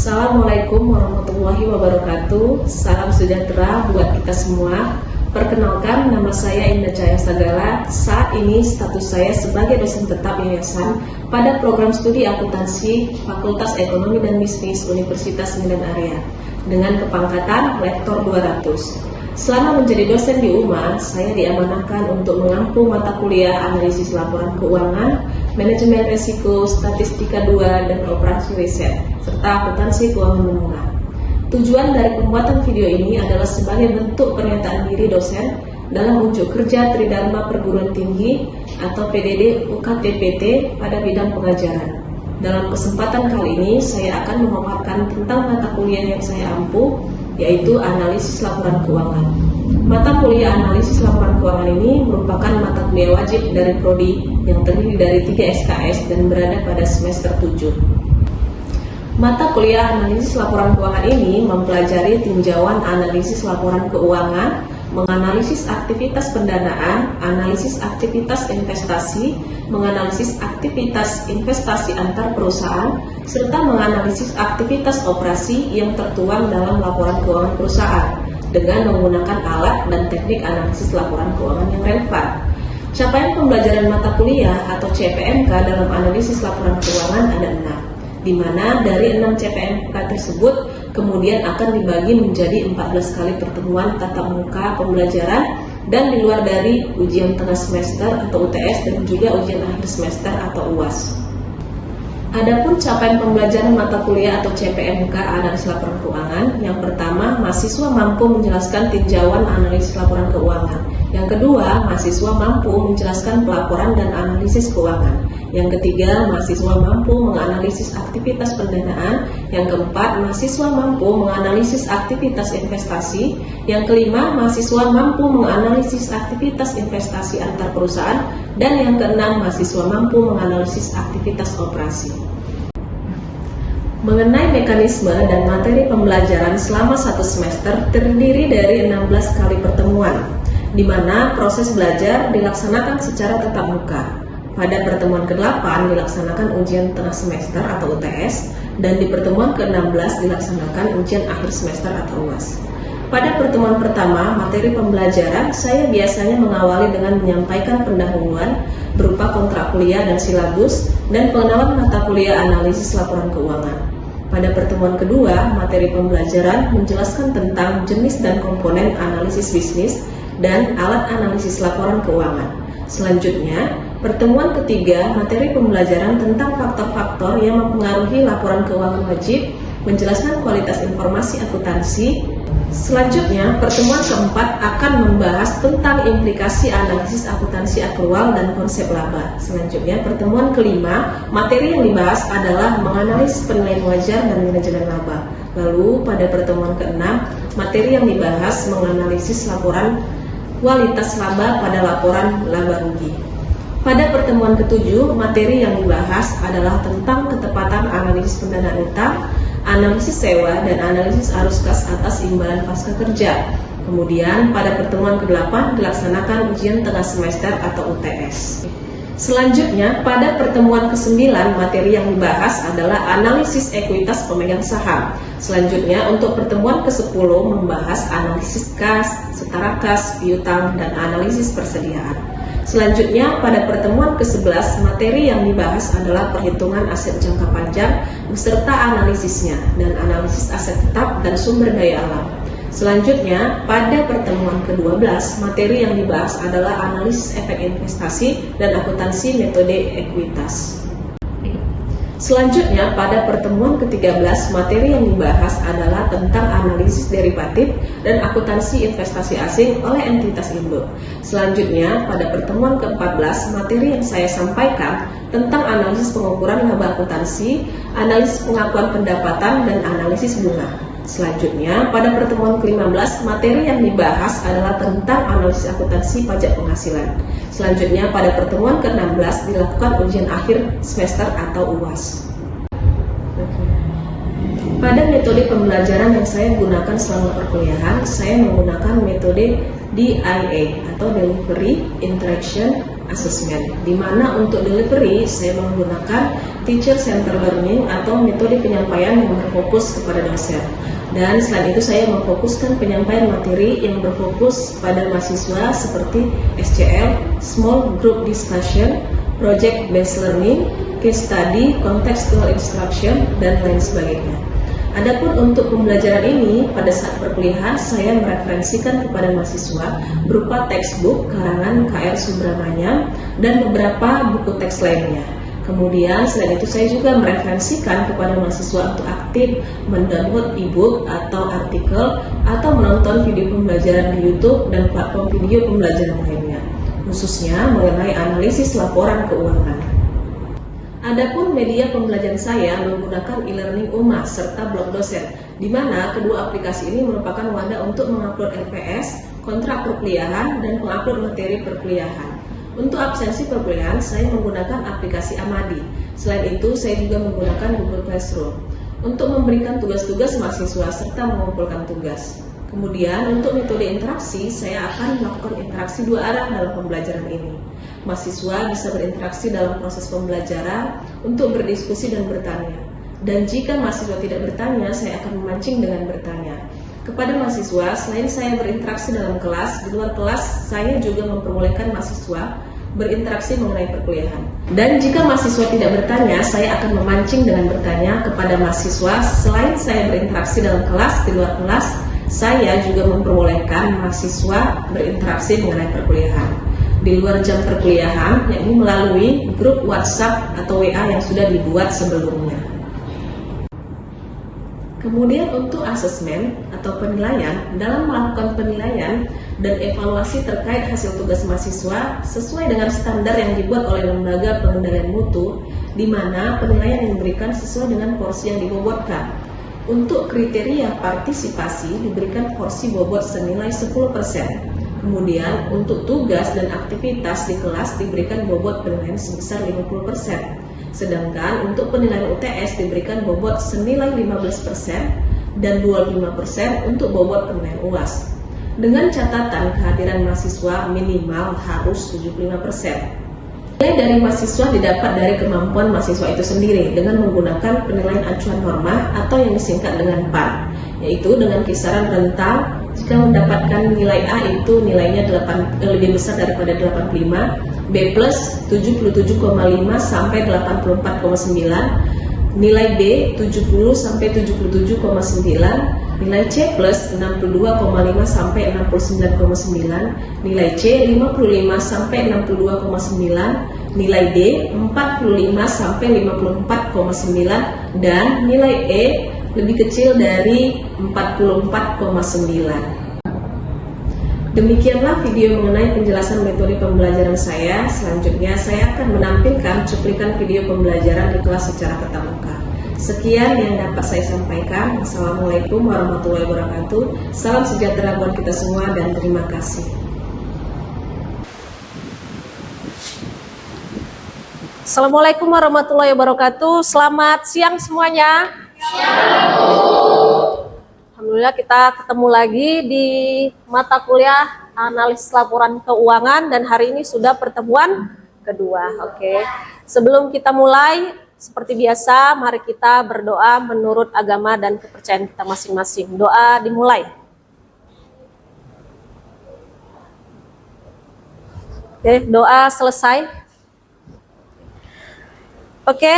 Assalamualaikum warahmatullahi wabarakatuh. Salam sejahtera buat kita semua. Perkenalkan, nama saya Indah Cahaya Sagala. Saat ini status saya sebagai dosen tetap yayasan pada program studi akuntansi Fakultas Ekonomi dan Bisnis Universitas Medan Area dengan kepangkatan Lektor 200. Selama menjadi dosen di UMA, saya diamanahkan untuk mengampu mata kuliah analisis laporan keuangan, manajemen risiko, statistika 2, dan operasi riset, serta akuntansi keuangan menengah. Tujuan dari pembuatan video ini adalah sebagai bentuk pernyataan diri dosen dalam unjuk kerja Tridharma Perguruan Tinggi atau PDD UKTPT pada bidang pengajaran. Dalam kesempatan kali ini, saya akan memaparkan tentang mata kuliah yang saya ampu, yaitu analisis laporan keuangan. Mata kuliah analisis laporan keuangan ini merupakan mata kuliah wajib dari Prodi yang terdiri dari 3 SKS dan berada pada semester 7. Mata kuliah analisis laporan keuangan ini mempelajari tinjauan analisis laporan keuangan, menganalisis aktivitas pendanaan, analisis aktivitas investasi, menganalisis aktivitas investasi antar perusahaan, serta menganalisis aktivitas operasi yang tertuang dalam laporan keuangan perusahaan dengan menggunakan alat dan teknik analisis laporan keuangan yang relevan. Capaian pembelajaran mata kuliah atau CPMK dalam analisis laporan keuangan ada 6, di mana dari 6 CPMK tersebut kemudian akan dibagi menjadi 14 kali pertemuan tatap muka pembelajaran dan di luar dari ujian tengah semester atau UTS dan juga ujian akhir semester atau UAS. Adapun capaian pembelajaran mata kuliah atau CPMK analisis laporan keuangan, yang pertama, mahasiswa mampu menjelaskan tinjauan analisis laporan keuangan. Yang kedua, mahasiswa mampu menjelaskan pelaporan dan analisis keuangan. Yang ketiga, mahasiswa mampu menganalisis aktivitas pendanaan. Yang keempat, mahasiswa mampu menganalisis aktivitas investasi. Yang kelima, mahasiswa mampu menganalisis aktivitas investasi antar perusahaan. Dan yang keenam, mahasiswa mampu menganalisis aktivitas operasi. Mengenai mekanisme dan materi pembelajaran selama 1 semester terdiri dari 16 kali pertemuan, di mana proses belajar dilaksanakan secara tatap muka. Pada pertemuan ke-8 dilaksanakan ujian tengah semester atau UTS, dan di pertemuan ke-16 dilaksanakan ujian akhir semester atau UAS. Pada pertemuan pertama, materi pembelajaran, saya biasanya mengawali dengan menyampaikan pendahuluan berupa kontrak kuliah dan silabus, dan pengenalan mata kuliah analisis laporan keuangan. Pada pertemuan kedua, materi pembelajaran menjelaskan tentang jenis dan komponen analisis bisnis dan alat analisis laporan keuangan. Selanjutnya, pertemuan ketiga, materi pembelajaran tentang faktor-faktor yang mempengaruhi laporan keuangan wajib, menjelaskan kualitas informasi akuntansi. Selanjutnya, pertemuan keempat akan membahas tentang implikasi analisis akuntansi akrual dan konsep laba. Selanjutnya, pertemuan kelima, materi yang dibahas adalah menganalisis penilaian wajar dan manajemen laba. Lalu, pada pertemuan keenam, materi yang dibahas menganalisis laporan kualitas laba pada laporan laba rugi. Pada pertemuan ketujuh, materi yang dibahas adalah tentang ketepatan analisis pendanaan utang, analisis sewa, dan analisis arus kas atas imbalan pasca kerja. Kemudian pada pertemuan ke-8 dilaksanakan ujian tengah semester atau UTS. Selanjutnya pada pertemuan ke-9 materi yang dibahas adalah analisis ekuitas pemegang saham. Selanjutnya untuk pertemuan ke-10 membahas analisis kas, setara kas, piutang, dan analisis persediaan. Selanjutnya, pada pertemuan ke-11, materi yang dibahas adalah perhitungan aset jangka panjang beserta analisisnya dan analisis aset tetap dan sumber daya alam. Selanjutnya, pada pertemuan ke-12, materi yang dibahas adalah analisis efek investasi dan akuntansi metode ekuitas. Selanjutnya, pada pertemuan ke-13, materi yang dibahas adalah tentang analisis derivatif dan akuntansi investasi asing oleh entitas Indo. Selanjutnya, pada pertemuan ke-14, materi yang saya sampaikan tentang analisis pengukuran laba akuntansi, analisis pengakuan pendapatan, dan analisis bunga. Selanjutnya, pada pertemuan ke-15, materi yang dibahas adalah tentang analisis akuntansi pajak penghasilan. Selanjutnya, pada pertemuan ke-16 dilakukan ujian akhir semester atau UAS. Pada metode pembelajaran yang saya gunakan selama perkuliahan, saya menggunakan metode DIA atau Delivery Interaction Assessment, di mana untuk delivery saya menggunakan Teacher Centered Learning atau metode penyampaian yang berfokus kepada dosen. Dan selain itu saya memfokuskan penyampaian materi yang berfokus pada mahasiswa seperti SCL, Small Group Discussion, Project Based Learning, Case Study, Contextual Instruction, dan lain sebagainya. Adapun untuk pembelajaran ini, pada saat perkuliahan saya mereferensikan kepada mahasiswa berupa textbook karangan KR Subramanyam dan beberapa buku teks lainnya. Kemudian selain itu saya juga mereferensikan kepada mahasiswa untuk aktif mendownload e-book atau artikel atau menonton video pembelajaran di YouTube dan platform video pembelajaran lainnya, khususnya mengenai analisis laporan keuangan. Adapun media pembelajaran saya menggunakan e-learning UMA serta blog dosen, di mana kedua aplikasi ini merupakan wadah untuk mengupload LPS, kontrak perkuliahan, dan pengupload materi perkuliahan. Untuk absensi perkuliahan, saya menggunakan aplikasi Amadi. Selain itu, saya juga menggunakan Google Classroom untuk memberikan tugas-tugas mahasiswa serta mengumpulkan tugas. Kemudian untuk metode interaksi, saya akan melakukan interaksi dua arah dalam pembelajaran ini. Mahasiswa bisa berinteraksi dalam proses pembelajaran untuk berdiskusi dan bertanya. Dan jika mahasiswa tidak bertanya, saya akan memancing dengan bertanya. Kepada mahasiswa, selain saya berinteraksi dalam kelas, di luar kelas saya juga memperbolehkan mahasiswa berinteraksi mengenai perkuliahan. Dan jika mahasiswa tidak bertanya, saya akan memancing dengan bertanya kepada mahasiswa. Selain saya berinteraksi dalam kelas, di luar kelas, saya juga memperbolehkan mahasiswa berinteraksi mengenai perkuliahan di luar jam perkuliahan, yakni melalui grup WhatsApp atau WA yang sudah dibuat sebelumnya. Kemudian untuk asesmen atau penilaian, dalam melakukan penilaian dan evaluasi terkait hasil tugas mahasiswa sesuai dengan standar yang dibuat oleh Lembaga Pengendalian Mutu, di mana penilaian yang diberikan sesuai dengan porsi yang dibobotkan. Untuk kriteria partisipasi diberikan porsi bobot senilai 10%. Kemudian untuk tugas dan aktivitas di kelas diberikan bobot penilaian sebesar 50%. Sedangkan untuk penilaian UTS diberikan bobot senilai 15% dan 25% untuk bobot penilaian UAS. Dengan catatan kehadiran mahasiswa minimal harus 75%. Nilai dari mahasiswa didapat dari kemampuan mahasiswa itu sendiri dengan menggunakan penilaian acuan norma atau yang disingkat dengan PAN, yaitu dengan kisaran rentang jika mendapatkan nilai A itu nilainya lebih besar daripada 85, B plus 77,5 sampai 84,9, nilai B 70 sampai 77,9, nilai C plus 62,5 sampai 69,9, nilai C 55 sampai 62,9, nilai D 45 sampai 54,9, dan nilai E lebih kecil dari 44,9. Demikianlah video mengenai penjelasan metode pembelajaran saya. Selanjutnya saya akan menampilkan cuplikan video pembelajaran di kelas secara tatap muka. Sekian yang dapat saya sampaikan. Assalamualaikum warahmatullahi wabarakatuh. Salam sejahtera buat kita semua dan terima kasih. Assalamualaikum warahmatullahi wabarakatuh. Selamat siang semuanya. Alhamdulillah kita ketemu lagi di mata kuliah analisis laporan keuangan dan hari ini sudah pertemuan kedua. Oke. Sebelum kita mulai, seperti biasa, mari kita berdoa menurut agama dan kepercayaan kita masing-masing. Doa dimulai. Oke, doa selesai. Oke,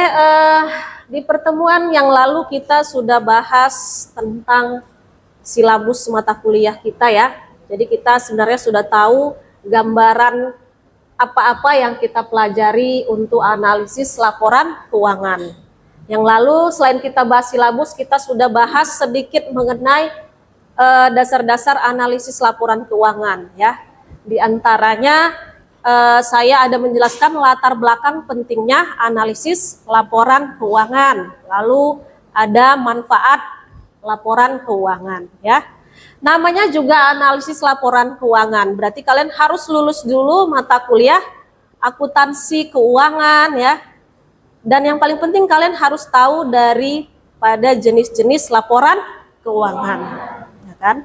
di pertemuan yang lalu kita sudah bahas tentang silabus mata kuliah kita ya. Jadi kita sebenarnya sudah tahu gambaran apa-apa yang kita pelajari untuk analisis laporan keuangan. Yang lalu selain kita bahas silabus, kita sudah bahas sedikit mengenai dasar-dasar analisis laporan keuangan ya. Di antaranya saya ada menjelaskan latar belakang pentingnya analisis laporan keuangan. Lalu ada manfaat laporan keuangan ya. Namanya juga analisis laporan keuangan. Berarti kalian harus lulus dulu mata kuliah akuntansi keuangan ya. Dan yang paling penting kalian harus tahu dari pada jenis-jenis laporan keuangan, ya kan?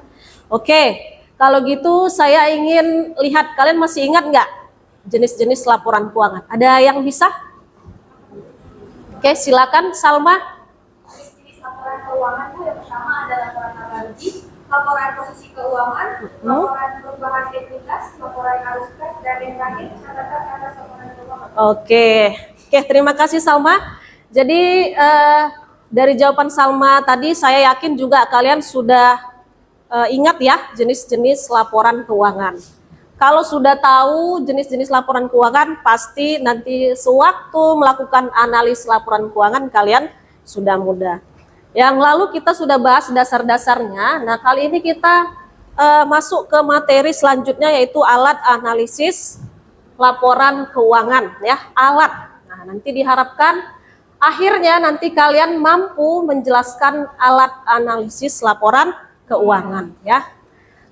Oke, kalau gitu saya ingin lihat, kalian masih ingat nggak jenis-jenis laporan keuangan? Ada yang bisa? Oke, silakan Salma. Jenis laporan keuangan itu yang pertama ada laporan analisis, laporan posisi keuangan, laporan perubahan ekuitas, laporan arus kas, dan yang terakhir catatan atas laporan keuangan. Oke, terima kasih Salma. Jadi dari jawaban Salma tadi saya yakin juga kalian sudah ingat ya jenis-jenis laporan keuangan. Kalau sudah tahu jenis-jenis laporan keuangan, pasti nanti sewaktu melakukan analis laporan keuangan kalian sudah mudah. Yang lalu kita sudah bahas dasar-dasarnya. Nah, kali ini kita masuk ke materi selanjutnya, yaitu alat analisis laporan keuangan, ya, alat. Nah, nanti diharapkan akhirnya nanti kalian mampu menjelaskan alat analisis laporan keuangan, ya.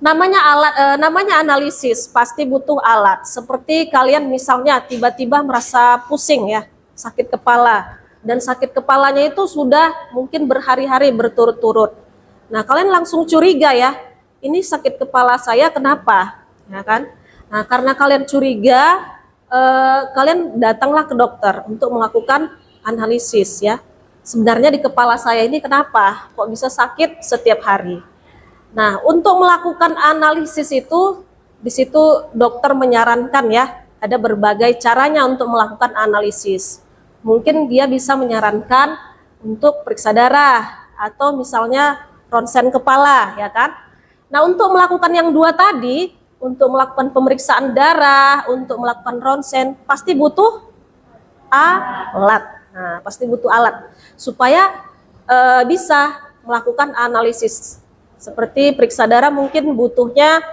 Namanya analisis, pasti butuh alat. Seperti kalian misalnya tiba-tiba merasa pusing ya, sakit kepala. Dan sakit kepalanya itu sudah mungkin berhari-hari berturut-turut. Nah, kalian langsung curiga ya, ini sakit kepala saya kenapa? Ya kan? Nah, karena kalian curiga, kalian datanglah ke dokter untuk melakukan analisis ya. Sebenarnya di kepala saya ini kenapa? Kok bisa sakit setiap hari? Nah, untuk melakukan analisis itu, di situ dokter menyarankan ya, ada berbagai caranya untuk melakukan analisis. Mungkin dia bisa menyarankan untuk periksa darah, atau misalnya ronsen kepala, ya kan? Nah, untuk melakukan yang dua tadi, untuk melakukan pemeriksaan darah, untuk melakukan ronsen, pasti butuh alat. Nah, pasti butuh alat, supaya bisa melakukan analisis. Seperti periksa darah mungkin butuhnya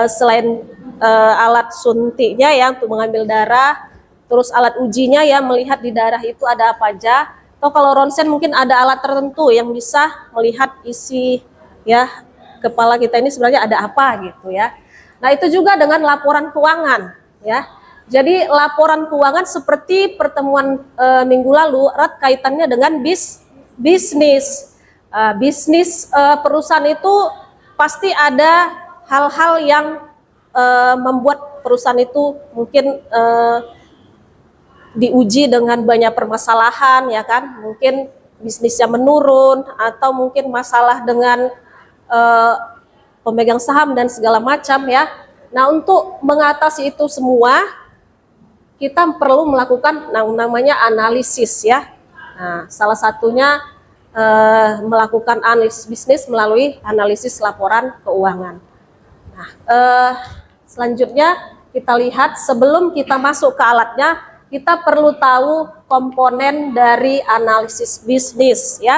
selain alat suntiknya ya untuk mengambil darah, terus alat ujinya ya melihat di darah itu ada apa aja. Atau kalau ronsen mungkin ada alat tertentu yang bisa melihat isi ya kepala kita ini sebenarnya ada apa gitu ya. Nah, itu juga dengan laporan keuangan ya. Jadi laporan keuangan seperti pertemuan minggu lalu erat kaitannya dengan bisnis. Bisnis perusahaan itu pasti ada hal-hal yang membuat perusahaan itu mungkin diuji dengan banyak permasalahan ya kan, mungkin bisnisnya menurun atau mungkin masalah dengan pemegang saham dan segala macam ya. Nah, untuk mengatasi itu semua kita perlu melakukan namanya analisis ya. Nah, salah satunya melakukan analisis bisnis melalui analisis laporan keuangan. Nah, selanjutnya kita lihat sebelum kita masuk ke alatnya, kita perlu tahu komponen dari analisis bisnis ya.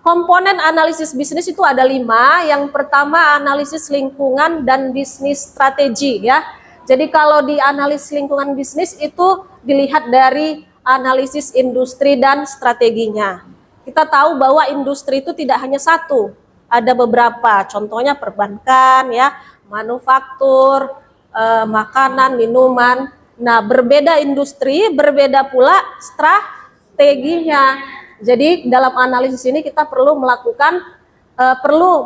Komponen analisis bisnis itu ada 5. Yang pertama analisis lingkungan dan bisnis strategi ya. Jadi kalau di analisis lingkungan bisnis itu dilihat dari analisis industri dan strateginya. Kita tahu bahwa industri itu tidak hanya satu, ada beberapa, contohnya perbankan, ya, manufaktur, makanan, minuman. Nah, berbeda industri, berbeda pula strateginya. Jadi dalam analisis ini kita perlu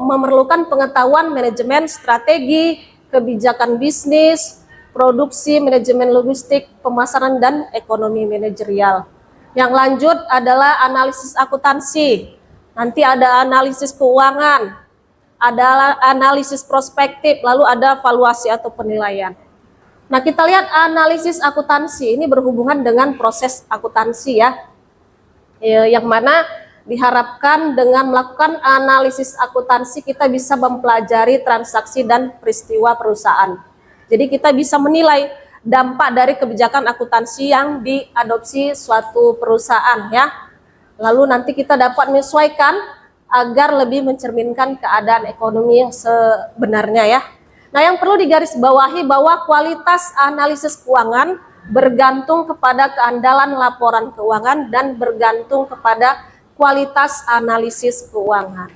memerlukan pengetahuan manajemen strategi, kebijakan bisnis, produksi, manajemen logistik, pemasaran, dan ekonomi manajerial. Yang lanjut adalah analisis akuntansi. Nanti ada analisis keuangan, ada analisis prospektif, lalu ada valuasi atau penilaian. Nah, kita lihat analisis akuntansi ini berhubungan dengan proses akuntansi ya. Yang mana diharapkan dengan melakukan analisis akuntansi kita bisa mempelajari transaksi dan peristiwa perusahaan. Jadi kita bisa menilai dampak dari kebijakan akuntansi yang diadopsi suatu perusahaan ya. Lalu nanti kita dapat menyesuaikan agar lebih mencerminkan keadaan ekonomi yang sebenarnya ya. Nah, yang perlu digarisbawahi bahwa kualitas analisis keuangan bergantung kepada keandalan laporan keuangan dan bergantung kepada kualitas analisis keuangan.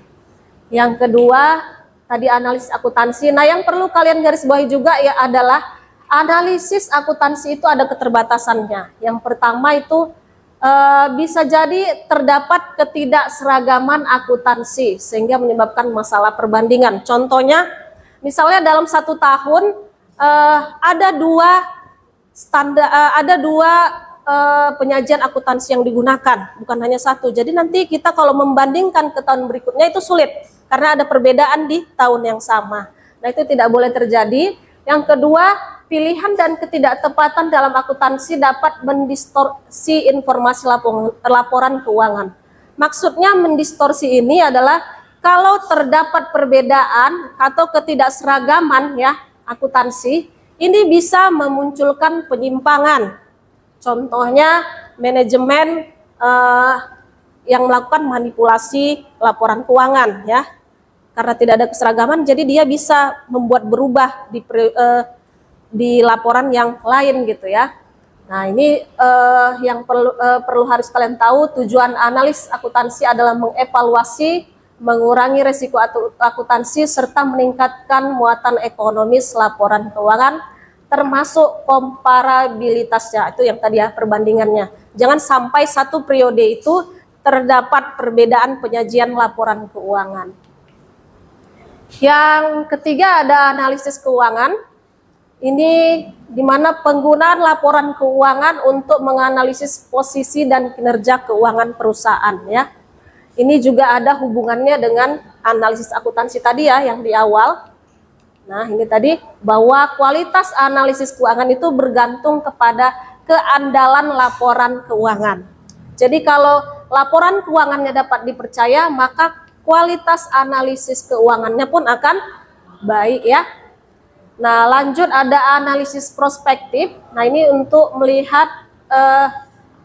Yang kedua, tadi analisis akuntansi. Nah, yang perlu kalian garisbawahi juga ya adalah analisis akuntansi itu ada keterbatasannya. Yang pertama itu bisa jadi terdapat ketidakseragaman akuntansi sehingga menyebabkan masalah perbandingan. Contohnya, misalnya dalam 1 tahun ada dua penyajian akuntansi yang digunakan, bukan hanya satu. Jadi nanti kita kalau membandingkan ke tahun berikutnya itu sulit karena ada perbedaan di tahun yang sama. Nah, itu tidak boleh terjadi. Yang kedua, pilihan dan ketidaktepatan dalam akuntansi dapat mendistorsi informasi laporan keuangan. Maksudnya mendistorsi ini adalah kalau terdapat perbedaan atau ketidakseragaman ya akuntansi, ini bisa memunculkan penyimpangan. Contohnya manajemen yang melakukan manipulasi laporan keuangan ya. Karena tidak ada keseragaman, jadi dia bisa membuat berubah di laporan yang lain gitu ya. Nah, ini yang perlu harus kalian tahu. Tujuan analis akuntansi adalah mengevaluasi, mengurangi resiko akuntansi serta meningkatkan muatan ekonomis laporan keuangan termasuk komparabilitasnya. Itu yang tadi ya, perbandingannya. Jangan sampai satu periode itu terdapat perbedaan penyajian laporan keuangan. Yang ketiga ada analisis keuangan. Ini di mana penggunaan laporan keuangan untuk menganalisis posisi dan kinerja keuangan perusahaan ya. Ini juga ada hubungannya dengan analisis akuntansi tadi ya yang di awal. Nah, ini tadi bahwa kualitas analisis keuangan itu bergantung kepada keandalan laporan keuangan. Jadi kalau laporan keuangannya dapat dipercaya, maka kualitas analisis keuangannya pun akan baik ya. Nah, lanjut ada analisis prospektif. Nah, ini untuk melihat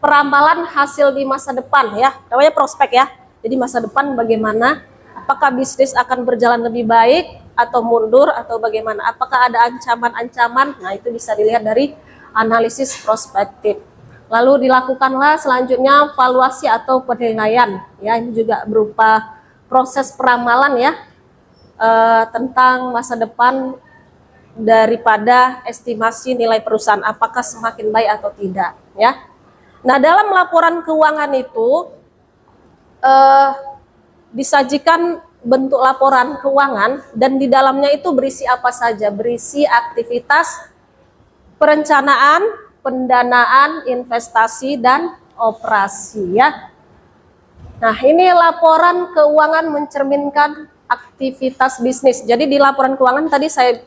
perambalan hasil di masa depan ya. Namanya prospek ya. Jadi masa depan bagaimana? Apakah bisnis akan berjalan lebih baik atau mundur atau bagaimana? Apakah ada ancaman-ancaman? Nah, itu bisa dilihat dari analisis prospektif. Lalu dilakukanlah selanjutnya valuasi atau penilaian ya. Ini juga berupa proses peramalan ya tentang masa depan daripada estimasi nilai perusahaan apakah semakin baik atau tidak ya. Nah, dalam laporan keuangan itu disajikan bentuk laporan keuangan dan di dalamnya itu berisi apa saja, berisi aktivitas perencanaan, pendanaan, investasi dan operasi ya. Nah, ini laporan keuangan mencerminkan aktivitas bisnis. Jadi di laporan keuangan tadi saya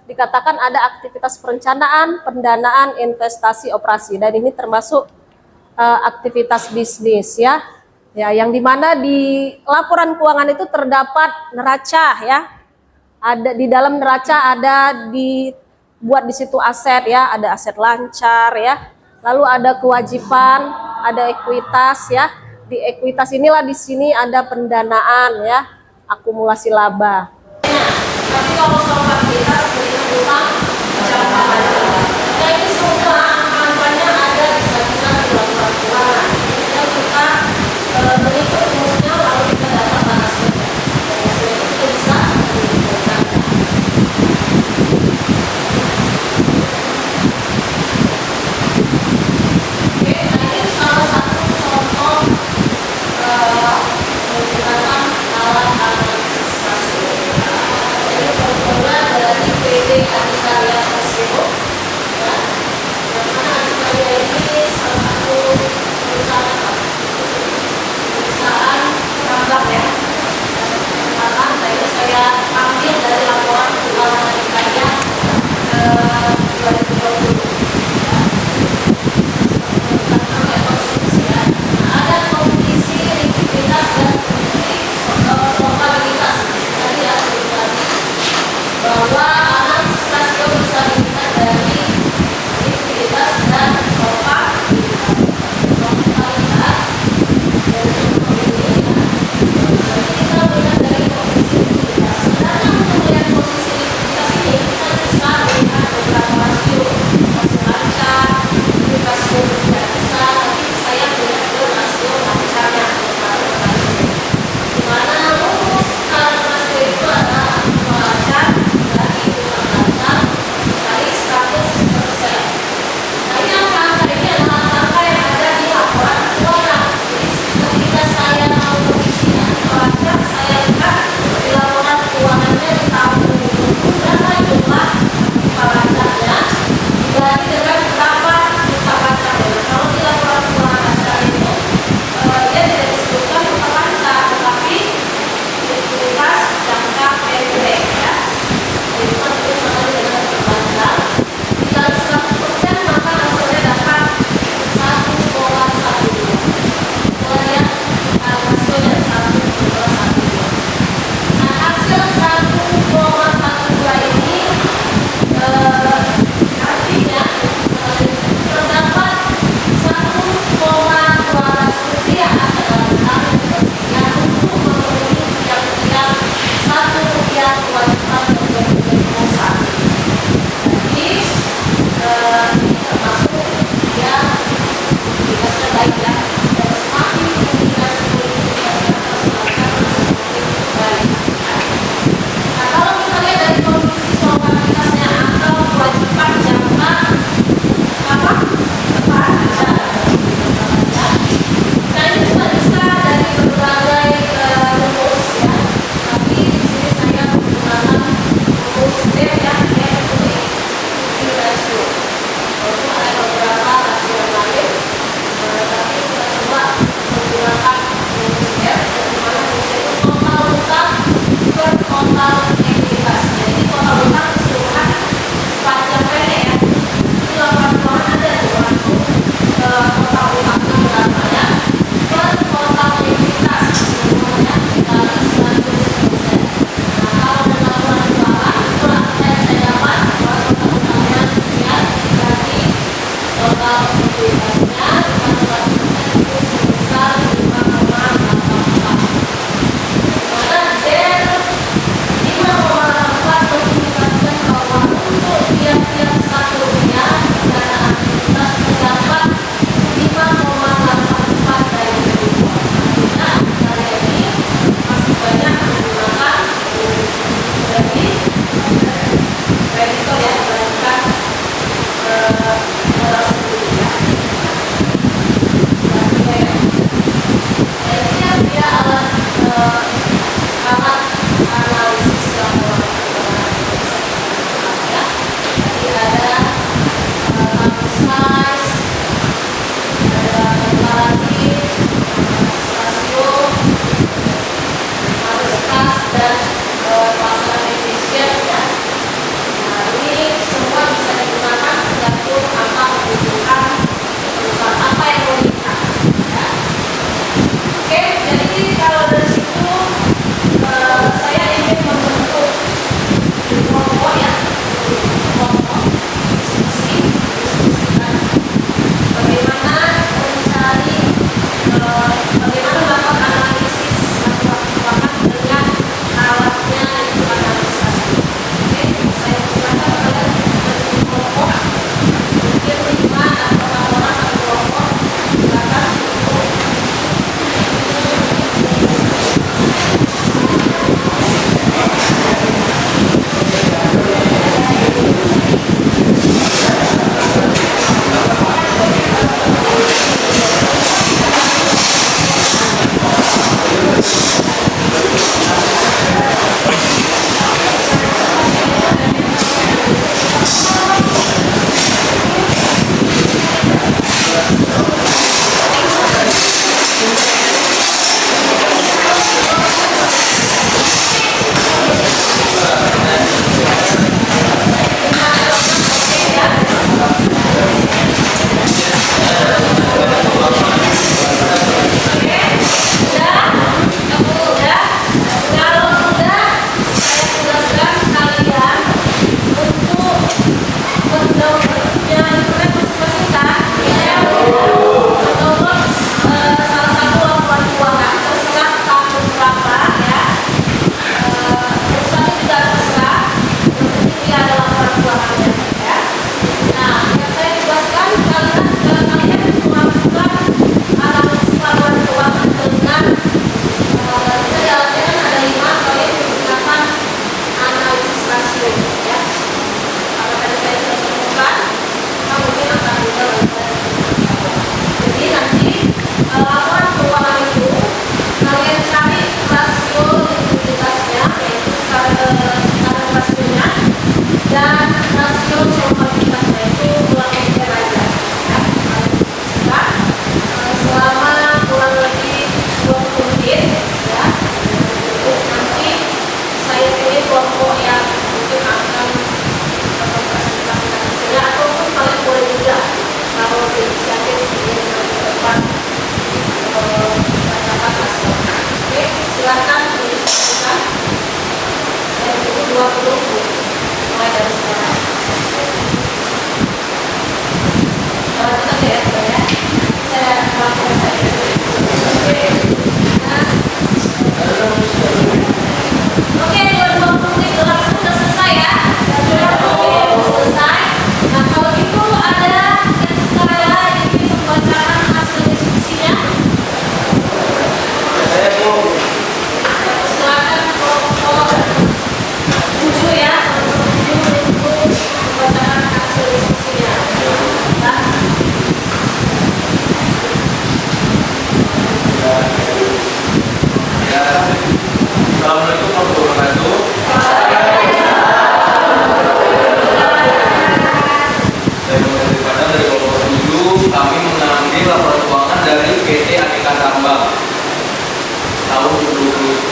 dikatakan ada aktivitas perencanaan, pendanaan, investasi, operasi. Dan ini termasuk aktivitas bisnis ya. Ya, yang dimana di laporan keuangan itu terdapat neraca ya. Ada di dalam neraca ada dibuat di situ aset ya, ada aset lancar ya. Lalu ada kewajiban, ada ekuitas ya. Di ekuitas inilah di sini ada pendanaan ya, akumulasi laba. Tapi kalau soal aktivitas melihat utang jangka panjang. Nah, ini semua angka-angkanya ada disajikan di laporan keuangan. Dan kita berikut rumusnya lalu kita dapatkan hasilnya. Hasilnya itu kita bisa menentukan. Oke, nah ini salah satu contoh menggunakan alat analisis hasil. Jadi contohnya dari total utang keseluruhan pajak pendek ya. Di laporan keuangan ada tuh langsung total utangnya berapa ya, per total likuiditas semuanya dikali 100%. Nah, kalau dengan laporan keuangan itu saya dapat bahwa total utangnya sekian dikali total likuiditasnya 100% itu sebesar 5,84. Mana dari 5,84 mengindikasikan bahwa untuk tiap-tiap 1 rupiah dana aktivitas terdapat 5,84 dari kredit. Artinya karya ini masih banyak menggunakan kredit kreditor ya, dibandingkan orang sendiri ya. Berarti dia alat analisis laporan keuangan ya. Jadi ada size, ada komparatif, rasio, harus kas dan pelaksanaan efisien ya. Nah, ini semua bisa digunakan tergantung apa kebutuhan perusahaan apa yang mau diikat ya. Oke, jadi kalau dari situ saya ingin membentuk kelompok ya, kelompok diskusikan bagaimana mencari bagaimana melakukan analisis laporan keuangan dengan alatnya itu analisasi. Oke, saya silakan kalian membentuk kelompok, mungkin 5 atau 6 orang satu kelompok, silakan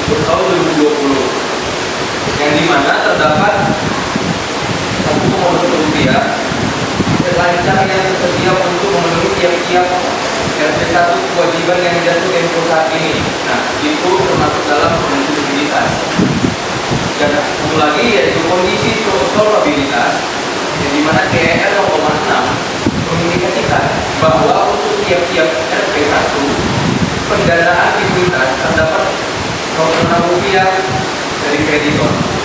untuk tahun 2020 yang dimana terdapat rupiah terancam yang tersedia untuk memenuhi tiap-tiap satu kewajiban yang jatuh tempo saat ini. Nah, itu termasuk dalam produksibilitas. Dan satu lagi yaitu kondisi solvabilitas, yang dimana TER 0,6 mengindikasikan bahwa untuk tiap-tiap RP1 pendanaan likuiditas terdapat 0,6 rupiah dari kreditor.